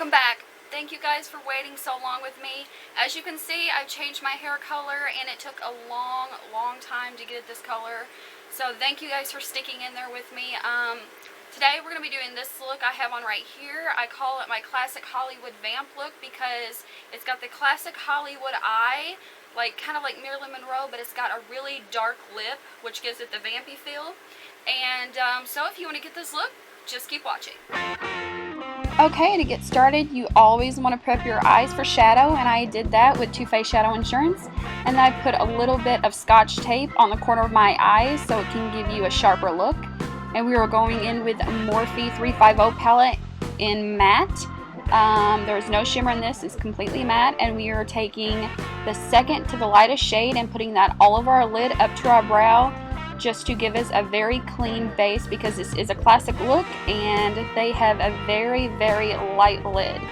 Welcome back. Thank you guys for waiting so long with me. As you can see, I've changed my hair color and it took a long time to get this color. So thank you guys for sticking in there with me. Today we're going to be doing this look I have on right here. I call it my classic Hollywood vamp look because it's got the classic Hollywood eye, kind of like Marilyn Monroe, but it's got a really dark lip, which gives it the vampy feel. And so if you want to get this look, just keep watching. Okay, to get started, you always want to prep your eyes for shadow, and I did that with Too Faced Shadow Insurance. And then I put a little bit of Scotch tape on the corner of my eyes so it can give you a sharper look. And we were going in with Morphe 350 palette in matte. There's no shimmer in this, it's completely matte. And we are taking the second to the lightest shade and putting that all over our lid up to our brow, just to give us a very clean base, because this is a classic look and they have a very light lid.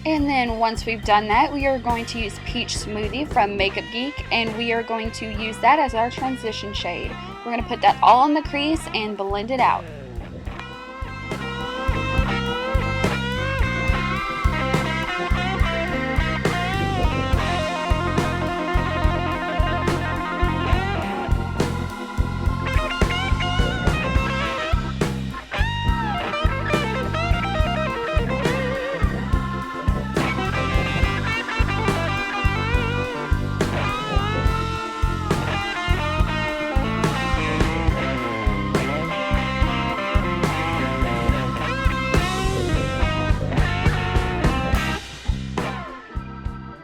And then once we've done that, we are going to use Peach Smoothie from Geek, and we are going to use that as our transition shade. We're going to put that all in the crease and blend it out.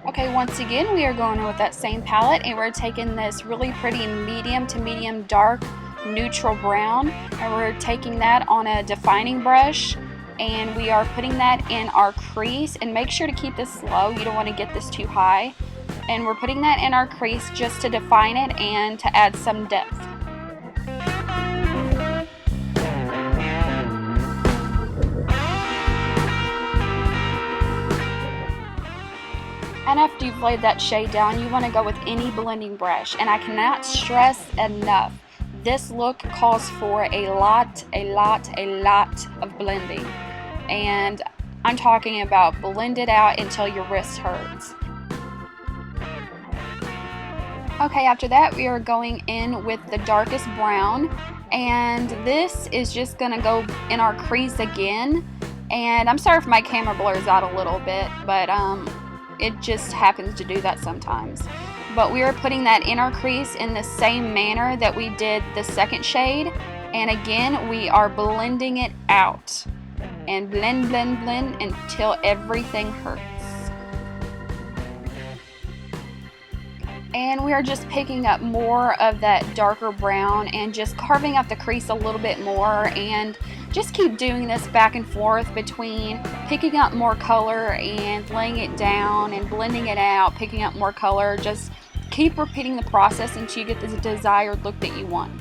Okay, once again, we are going in with that same palette, and we're taking this really pretty medium to medium dark neutral brown, and we're taking that on a defining brush, and we are putting that in our crease. And make sure to keep this low, you don't want to get this too high. And we're putting that in our crease just to define it and to add some depth. And after you've laid that shade down, you want to go with any blending brush. And I cannot stress enough, this look calls for a lot of blending. And I'm talking about blend it out until your wrist hurts. Okay, after that we are going in with the darkest brown. And this is just going to go in our crease again. And I'm sorry if my camera blurs out a little bit, but it just happens to do that sometimes. But we are putting that in our crease in the same manner that we did the second shade. And again, we are blending it out. And blend until everything hurts. And we are just picking up more of that darker brown and just carving out the crease a little bit more, and just keep doing this back and forth between picking up more color and laying it down and blending it out, picking up more color. Just keep repeating the process until you get this desired look that you want.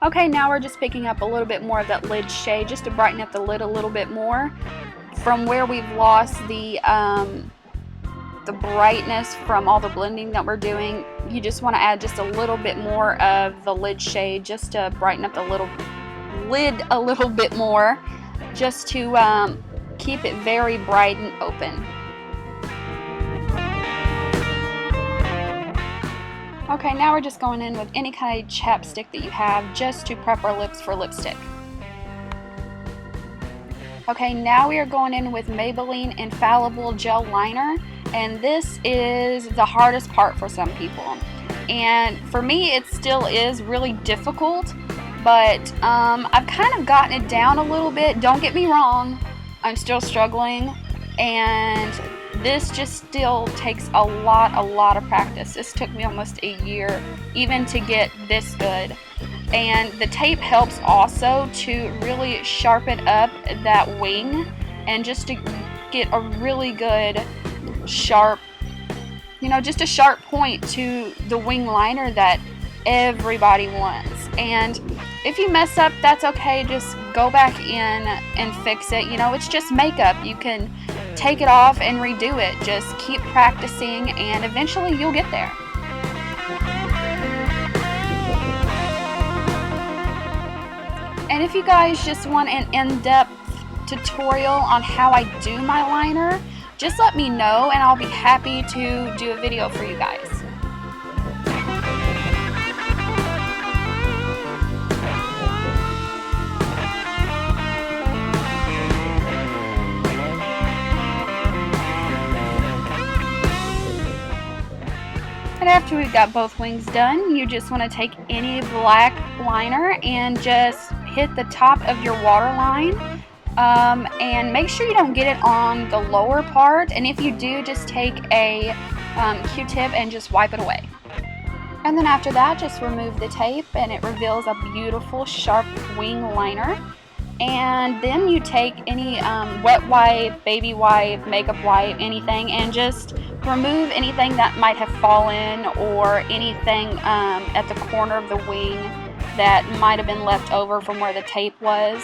Okay, now we're just picking up a little bit more of that lid shade just to brighten up the lid a little bit more. From where we've lost the brightness from all the blending that we're doing, you just want to add just a little bit more of the lid shade just to brighten up the lid a little bit more, just to keep it very bright and open. Okay, now we're just going in with any kind of chapstick that you have just to prep our lips for lipstick. Okay, now we are going in with Maybelline Infallible Gel Liner, and this is the hardest part for some people. And for me, it still is really difficult, but I've kind of gotten it down a little bit. Don't get me wrong, I'm still struggling, and this just still takes a lot of practice. This took me almost a year even to get this good. And the tape helps also to really sharpen up that wing and just to get a really good sharp, just a sharp point to the wing liner that everybody wants. And if you mess up, that's okay. Just go back in and fix it. It's just makeup. You can take it off and redo it. Just keep practicing and eventually you'll get there. And if you guys just want an in-depth tutorial on how I do my liner, just let me know and I'll be happy to do a video for you guys. And after we've got both wings done, you just want to take any black liner and just hit the top of your waterline, and make sure you don't get it on the lower part, and if you do, just take a Q-tip and just wipe it away. And then after that, just remove the tape and it reveals a beautiful sharp wing liner. And then you take any wet wipe, baby wipe, makeup wipe, anything, and just remove anything that might have fallen or anything at the corner of the wing that might have been left over from where the tape was.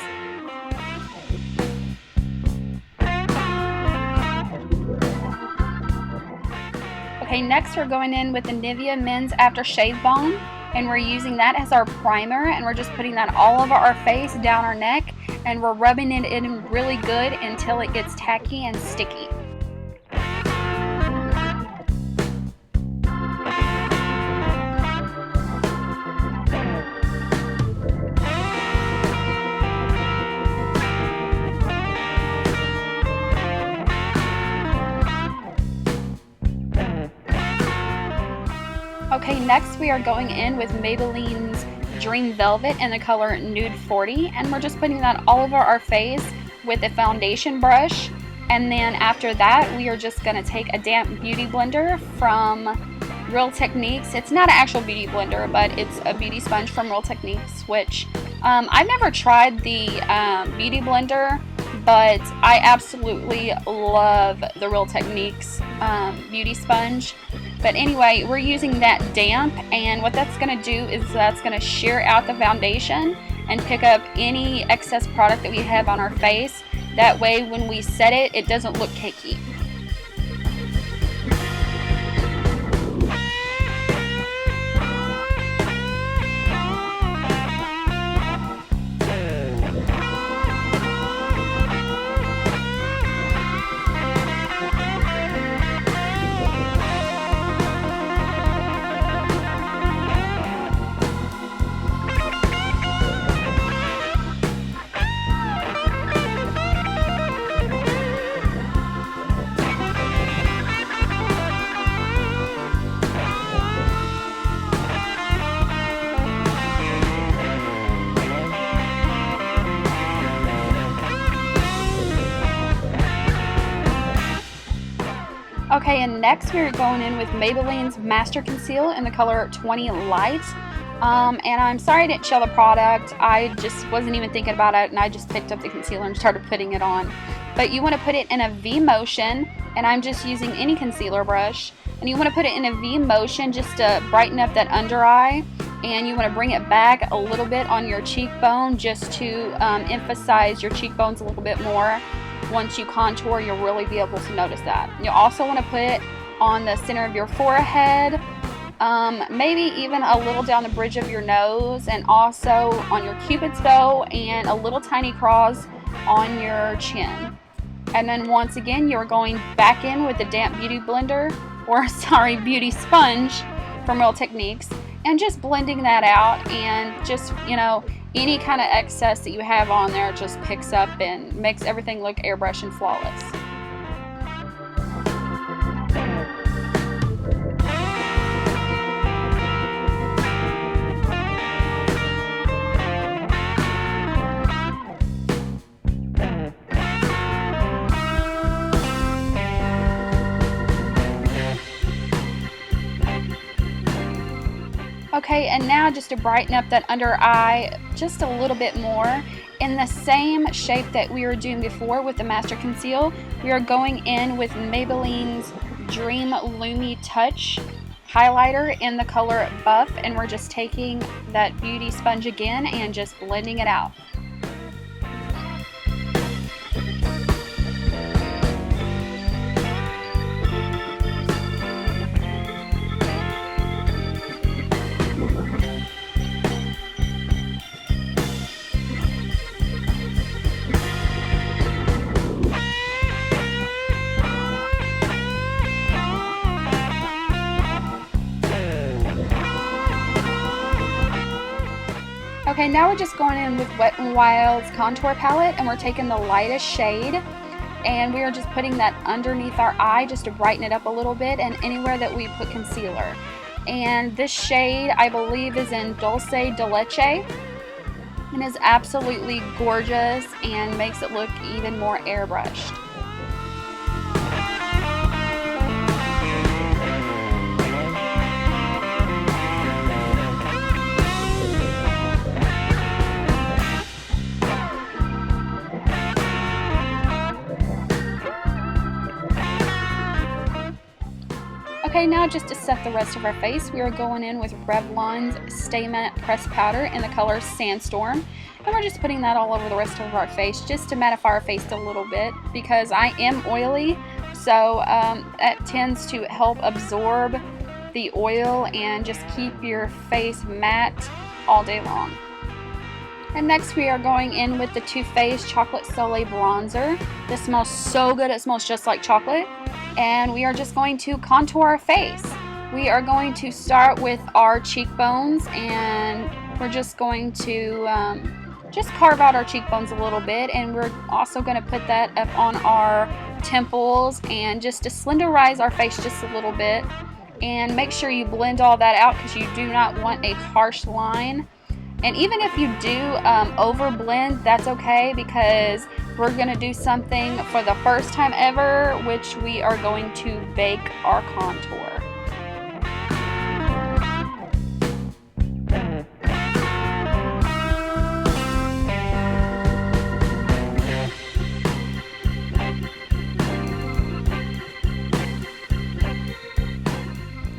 Okay, next we're going in with the Nivea Men's Aftershave Balm, and we're using that as our primer, and we're just putting that all over our face, down our neck, and we're rubbing it in really good until it gets tacky and sticky. Okay, next we are going in with Maybelline's Dream Velvet in the color Nude 40, and we're just putting that all over our face with a foundation brush. And then after that, we are just going to take a damp beauty blender from Real Techniques. It's not an actual beauty blender, but it's a beauty sponge from Real Techniques, which I've never tried the beauty blender, but I absolutely love the Real Techniques beauty sponge. But anyway, we're using that damp, and what that's going to do is that's going to shear out the foundation and pick up any excess product that we have on our face. That way when we set it, it doesn't look cakey. Okay, and next we're going in with Maybelline's Master Conceal in the color 20 Light. And I'm sorry I didn't show the product. I just wasn't even thinking about it, and I just picked up the concealer and started putting it on. But you want to put it in a V motion, and I'm just using any concealer brush. And you want to put it in a V motion just to brighten up that under eye. and you want to bring it back a little bit on your cheekbone just to emphasize your cheekbones a little bit more. Once you contour, you'll really be able to notice that. You'll also want to put it on the center of your forehead, maybe even a little down the bridge of your nose, and also on your cupid's bow and a little tiny cross on your chin. And then once again, you're going back in with the damp beauty blender, or sorry, beauty sponge from Real Techniques, and just blending that out, and just, you know, any kind of excess that you have on there just picks up and makes everything look airbrush and flawless. Okay, and now just to brighten up that under eye just a little bit more, in the same shape that we were doing before with the Master Conceal, we are going in with Maybelline's Dream Lumi Touch highlighter in the color Buff, and we're just taking that beauty sponge again and just blending it out. Okay, now we're just going in with Wet n Wild's contour palette, and we're taking the lightest shade, and we are just putting that underneath our eye just to brighten it up a little bit, and anywhere that we put concealer. And this shade, I believe, is in Dulce de Leche, and is absolutely gorgeous and makes it look even more airbrushed. Okay, now just to set the rest of our face, we are going in with Revlon's Stay Matte Pressed Powder in the color Sandstorm. And we're just putting that all over the rest of our face just to mattify our face a little bit, because I am oily, so that tends to help absorb the oil and just keep your face matte all day long. And next we are going in with the Too Faced Chocolate Soleil Bronzer. This smells so good, it smells just like chocolate. And we are just going to contour our face. We are going to start with our cheekbones, and we're just going to just carve out our cheekbones a little bit, and we're also going to put that up on our temples and just to slenderize our face just a little bit. And make sure you blend all that out, because you do not want a harsh line. And even if you do over blend, that's okay, because we're going to do something for the first time ever, which we are going to bake our contour.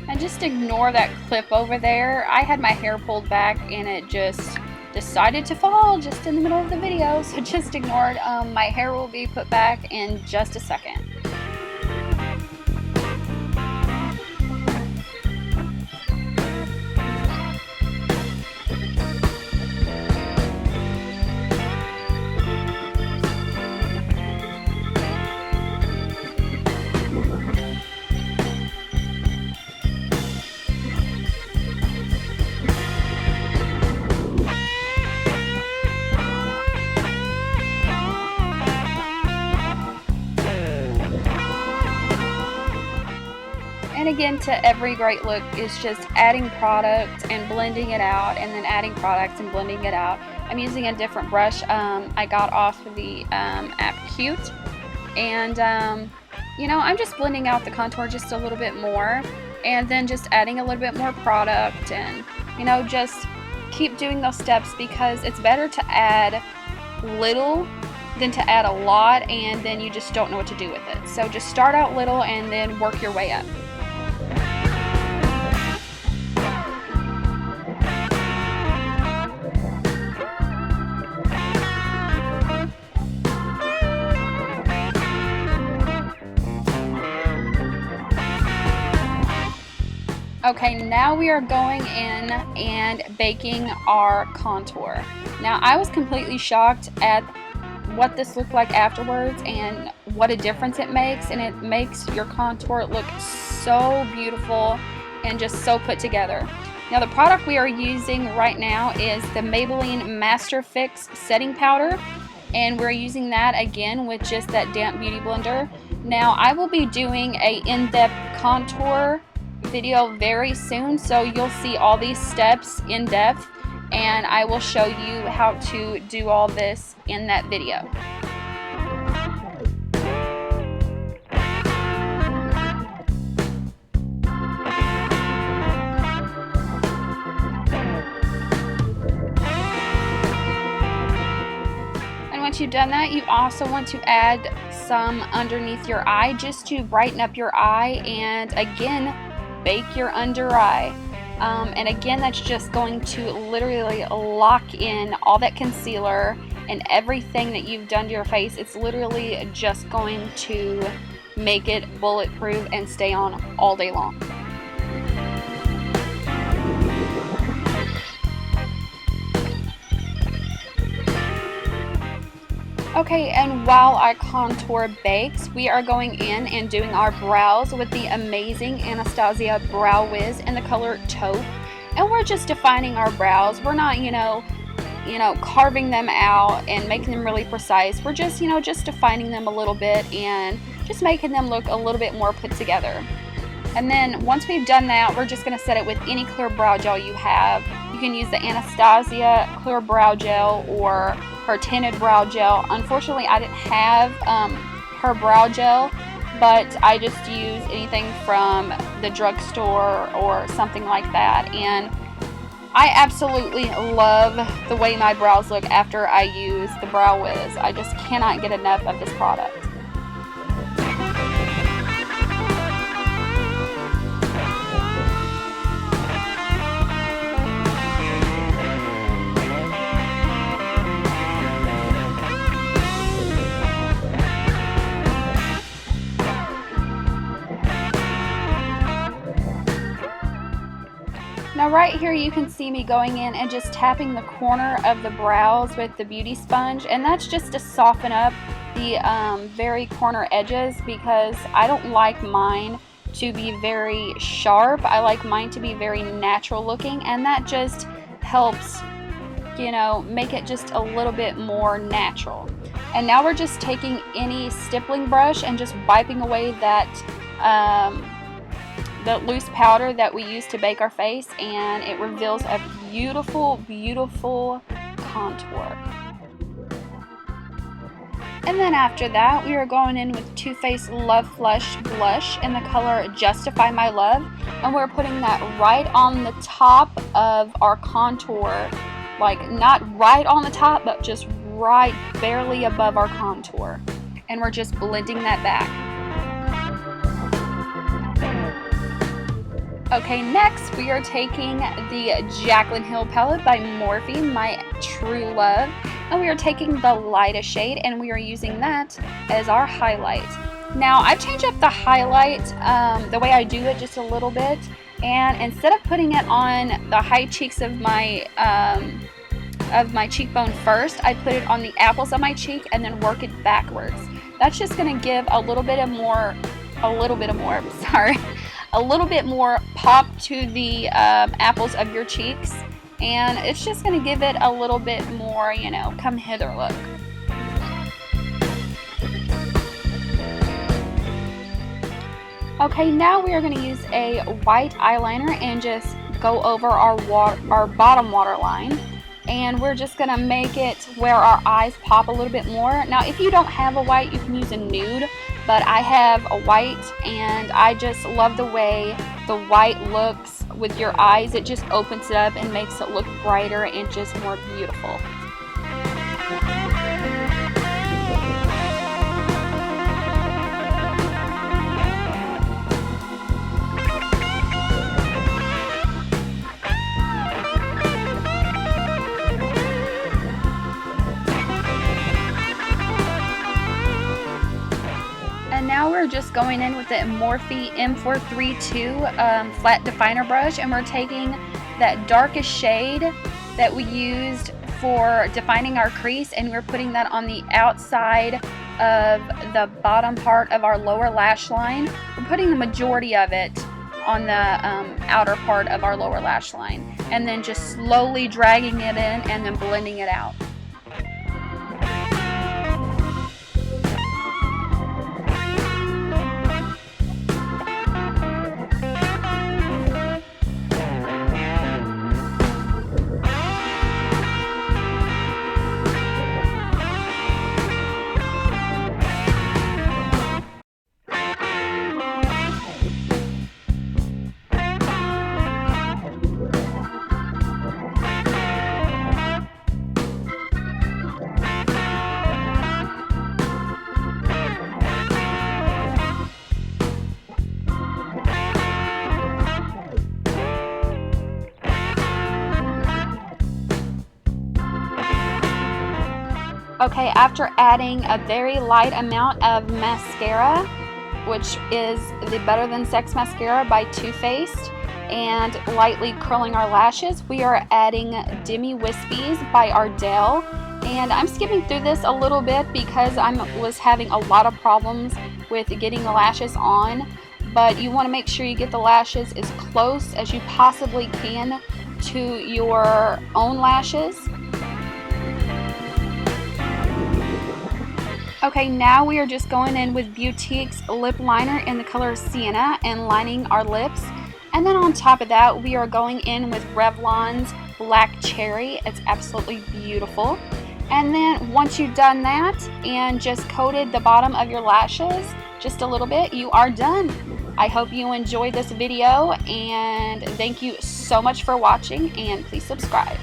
And just ignore that clip over there. I had my hair pulled back and it just decided to fall just in the middle of the video, so just ignore it. My hair will be put back in just a second. And again, to every great look is just adding product and blending it out, and then adding product and blending it out. I'm using a different brush I got off of the app Cute, and you know, I'm just blending out the contour just a little bit more, and then just adding a little bit more product, and you know, just keep doing those steps, because it's better to add little than to add a lot and then you just don't know what to do with it. So just start out little and then work your way up. Okay, now we are going in and baking our contour. Now, I was completely shocked at what this looked like afterwards and what a difference it makes, and it makes your contour look so beautiful and just so put together. Now, the product we are using right now is the Maybelline Master Fix Setting Powder, and we're using that again with just that damp beauty blender. Now, I will be doing a in-depth contour video very soon, so you'll see all these steps in depth, and I will show you how to do all this in that video. And once you've done that, you also want to add some underneath your eye just to brighten up your eye, and again, bake your under eye. And again, that's just going to literally lock in all that concealer and everything that you've done to your face. It's literally just going to make it bulletproof and stay on all day long. Okay, and while our contour bakes, we are going in and doing our brows with the amazing Anastasia Brow Wiz in the color Taupe. And we're just defining our brows. We're not, carving them out and making them really precise. We're just, just defining them a little bit and just making them look a little bit more put together. And then once we've done that, we're just going to set it with any clear brow gel you have. You can use the Anastasia clear brow gel or her tinted brow gel. Unfortunately, I didn't have her brow gel, but I just use anything from the drugstore or something like that. And I absolutely love the way my brows look after I use the Brow Wiz. I just cannot get enough of this product. Now right here you can see me going in and just tapping the corner of the brows with the beauty sponge, and that's just to soften up the very corner edges, because I don't like mine to be very sharp. I like mine to be very natural looking, and that just helps, make it just a little bit more natural. And now we're just taking any stippling brush and just wiping away that the loose powder that we use to bake our face, and it reveals a beautiful, beautiful contour. And then after that, we are going in with Too Faced Love Flush Blush in the color Justify My Love, and we're putting that right on the top of our contour, like not right on the top, but just right barely above our contour, and we're just blending that back. Okay, next we are taking the Jaclyn Hill palette by Morphe, my true love, and we are taking the lightest shade, and we are using that as our highlight. Now, I've changed up the highlight, the way I do it just a little bit, and instead of putting it on the high cheeks of my cheekbone first, I put it on the apples of my cheek and then work it backwards. That's just going to give a little bit more pop to the apples of your cheeks, and it's just going to give it a little bit more, come hither look. Okay, now we are going to use a white eyeliner and just go over our bottom waterline, and we're just going to make it where our eyes pop a little bit more. Now, if you don't have a white, you can use a nude, but I have a white, and I just love the way the white looks with your eyes. It just opens it up and makes it look brighter and just more beautiful. And now we're just going in with the Morphe M432 flat definer brush, and we're taking that darkest shade that we used for defining our crease, and we're putting that on the outside of the bottom part of our lower lash line. We're putting the majority of it on the outer part of our lower lash line, and then just slowly dragging it in and then blending it out. Okay, after adding a very light amount of mascara, which is the Better Than Sex mascara by Too Faced, and lightly curling our lashes, we are adding Demi Wispies by Ardell. And I'm skipping through this a little bit because I was having a lot of problems with getting the lashes on, but you want to make sure you get the lashes as close as you possibly can to your own lashes. Okay, now we are just going in with Beautique's lip liner in the color Sienna and lining our lips. And then on top of that, we are going in with Revlon's Black Cherry. It's absolutely beautiful. And then once you've done that and just coated the bottom of your lashes just a little bit, you are done. I hope you enjoyed this video, and thank you so much for watching, and please subscribe.